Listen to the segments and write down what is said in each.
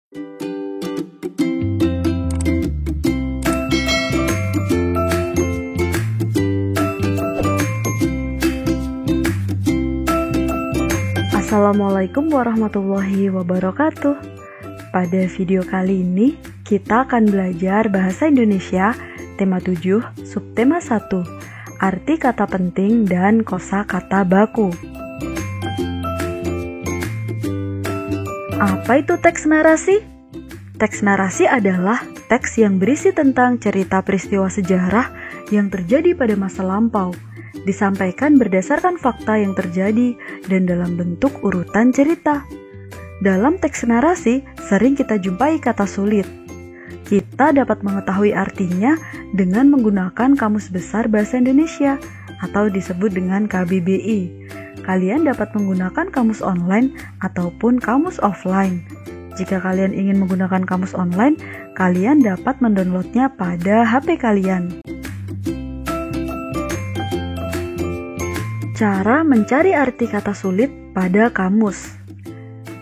Assalamualaikum warahmatullahi wabarakatuh. Pada video kali ini, kita akan belajar Bahasa Indonesia tema 7, subtema 1, arti kata penting dan kosakata baku. Apa itu teks narasi? Teks narasi adalah teks yang berisi tentang cerita peristiwa sejarah yang terjadi pada masa lampau, disampaikan berdasarkan fakta yang terjadi dan dalam bentuk urutan cerita. Dalam teks narasi, sering kita jumpai kata sulit. Kita dapat mengetahui artinya dengan menggunakan Kamus Besar Bahasa Indonesia atau disebut dengan KBBI. Kalian dapat menggunakan kamus online ataupun kamus offline. Jika kalian ingin menggunakan kamus online, kalian dapat mendownloadnya pada HP kalian. Cara mencari arti kata sulit pada kamus.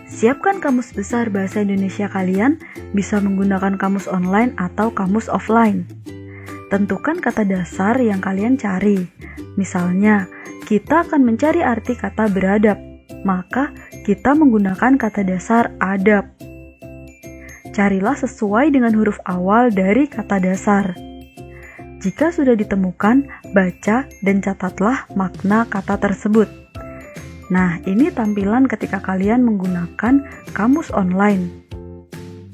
Siapkan Kamus Besar Bahasa Indonesia kalian, bisa menggunakan kamus online atau kamus offline. Tentukan kata dasar yang kalian cari. Misalnya, kita akan mencari arti kata beradab, maka kita menggunakan kata dasar adab. Carilah sesuai dengan huruf awal dari kata dasar. Jika sudah ditemukan, baca dan catatlah makna kata tersebut. Nah, ini tampilan ketika kalian menggunakan kamus online.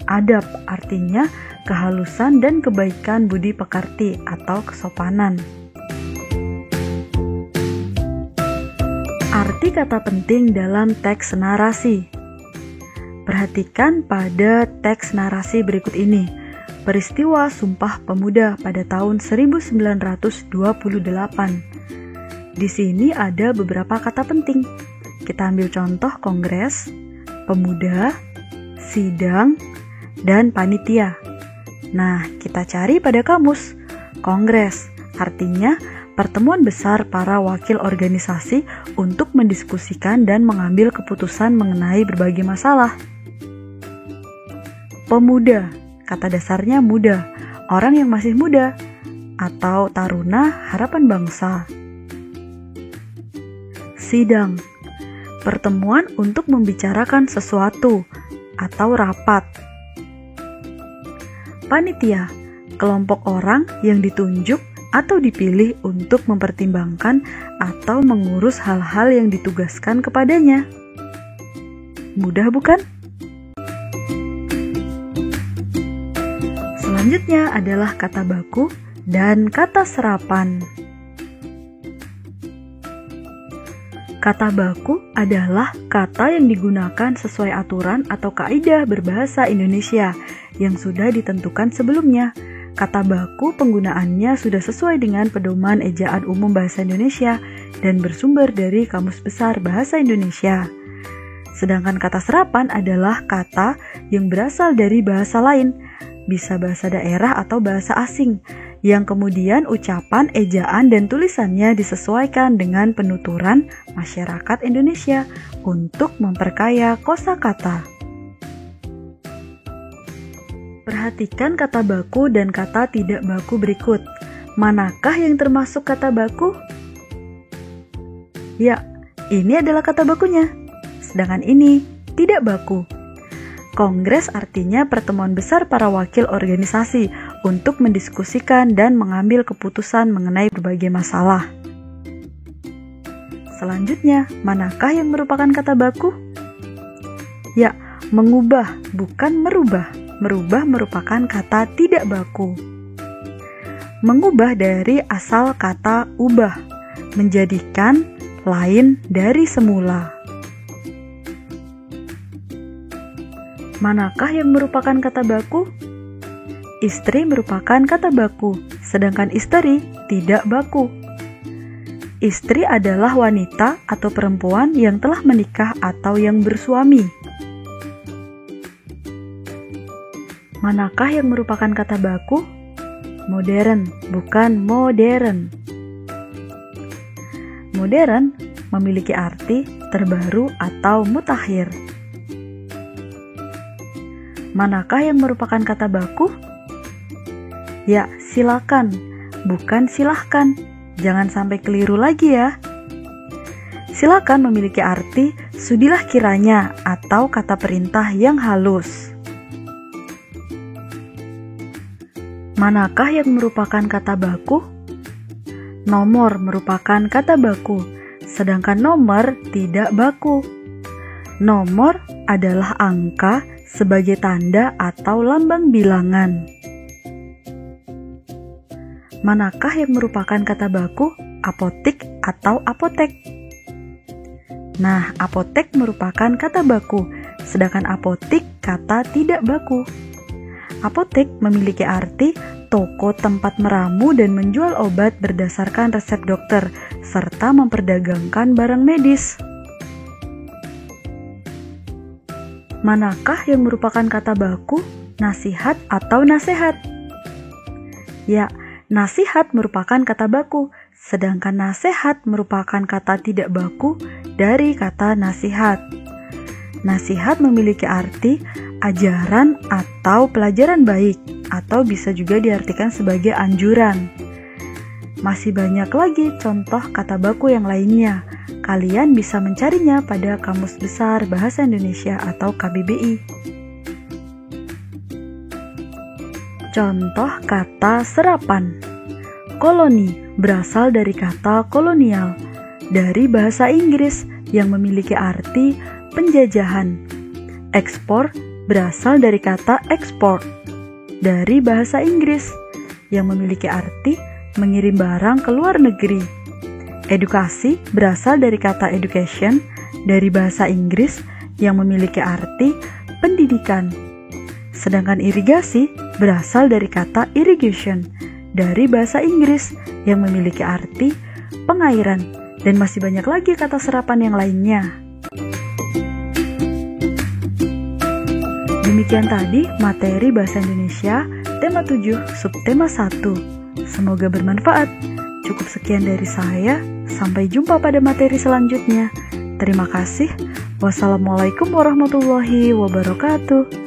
Adab artinya kehalusan dan kebaikan budi pekerti atau kesopanan. Arti kata penting dalam teks narasi. Perhatikan pada teks narasi berikut ini. Peristiwa Sumpah Pemuda pada tahun 1928. Di sini ada beberapa kata penting. Kita ambil contoh kongres, pemuda, sidang, dan panitia. Nah, kita cari pada kamus. Kongres artinya pertemuan besar para wakil organisasi untuk mendiskusikan dan mengambil keputusan mengenai berbagai masalah. Pemuda, kata dasarnya muda, orang yang masih muda, atau taruna harapan bangsa. Sidang, pertemuan untuk membicarakan sesuatu, atau rapat. Panitia, kelompok orang yang ditunjuk atau dipilih untuk mempertimbangkan atau mengurus hal-hal yang ditugaskan kepadanya. Mudah bukan? Selanjutnya adalah kata baku dan kata serapan. Kata baku adalah kata yang digunakan sesuai aturan atau kaidah berbahasa Indonesia yang sudah ditentukan sebelumnya. Kata baku penggunaannya sudah sesuai dengan pedoman ejaan umum bahasa Indonesia dan bersumber dari Kamus Besar Bahasa Indonesia. Sedangkan kata serapan adalah kata yang berasal dari bahasa lain, bisa bahasa daerah atau bahasa asing, yang kemudian ucapan, ejaan, dan tulisannya disesuaikan dengan penuturan masyarakat Indonesia untuk memperkaya kosakata. Perhatikan kata baku dan kata tidak baku berikut. Manakah yang termasuk kata baku? Ya, ini adalah kata bakunya. Sedangkan ini tidak baku. Kongres artinya pertemuan besar para wakil organisasi untuk mendiskusikan dan mengambil keputusan mengenai berbagai masalah. Selanjutnya, manakah yang merupakan kata baku? Ya, mengubah, bukan merubah. Merubah merupakan kata tidak baku. Mengubah dari asal kata ubah, menjadikan lain dari semula. Manakah yang merupakan kata baku? Istri merupakan kata baku, sedangkan istri tidak baku. Istri adalah wanita atau perempuan yang telah menikah atau yang bersuami. Manakah yang merupakan kata baku? Modern, bukan modern. Modern memiliki arti terbaru atau mutakhir. Manakah yang merupakan kata baku? Ya, silakan, bukan silahkan. Jangan sampai keliru lagi ya. Silakan memiliki arti sudilah kiranya atau kata perintah yang halus. Manakah yang merupakan kata baku? Nomor merupakan kata baku, sedangkan nomor tidak baku. Nomor adalah angka sebagai tanda atau lambang bilangan. Manakah yang merupakan kata baku? Apotik atau apotek? Nah, apotek merupakan kata baku, sedangkan apotik kata tidak baku. Apotek memiliki arti toko tempat meramu dan menjual obat berdasarkan resep dokter, serta memperdagangkan barang medis. Manakah yang merupakan kata baku? Nasihat atau nasehat? Ya, nasihat merupakan kata baku, sedangkan nasehat merupakan kata tidak baku dari kata nasihat. Nasihat memiliki arti ajaran atau pelajaran baik, atau bisa juga diartikan sebagai anjuran. Masih banyak lagi contoh kata baku yang lainnya. Kalian bisa mencarinya pada Kamus Besar Bahasa Indonesia atau KBBI. Contoh kata serapan. Koloni berasal dari kata kolonial, dari bahasa Inggris yang memiliki arti penjajahan. Ekspor berasal dari kata ekspor, dari bahasa Inggris yang memiliki arti mengirim barang ke luar negeri. Edukasi berasal dari kata education, dari bahasa Inggris yang memiliki arti pendidikan. Sedangkan irigasi berasal dari kata irrigation, dari bahasa Inggris yang memiliki arti pengairan, dan masih banyak lagi kata serapan yang lainnya. Demikian tadi materi Bahasa Indonesia tema 7 subtema 1. Semoga bermanfaat. Cukup sekian dari saya. Sampai jumpa pada materi selanjutnya. Terima kasih. Wassalamualaikum warahmatullahi wabarakatuh.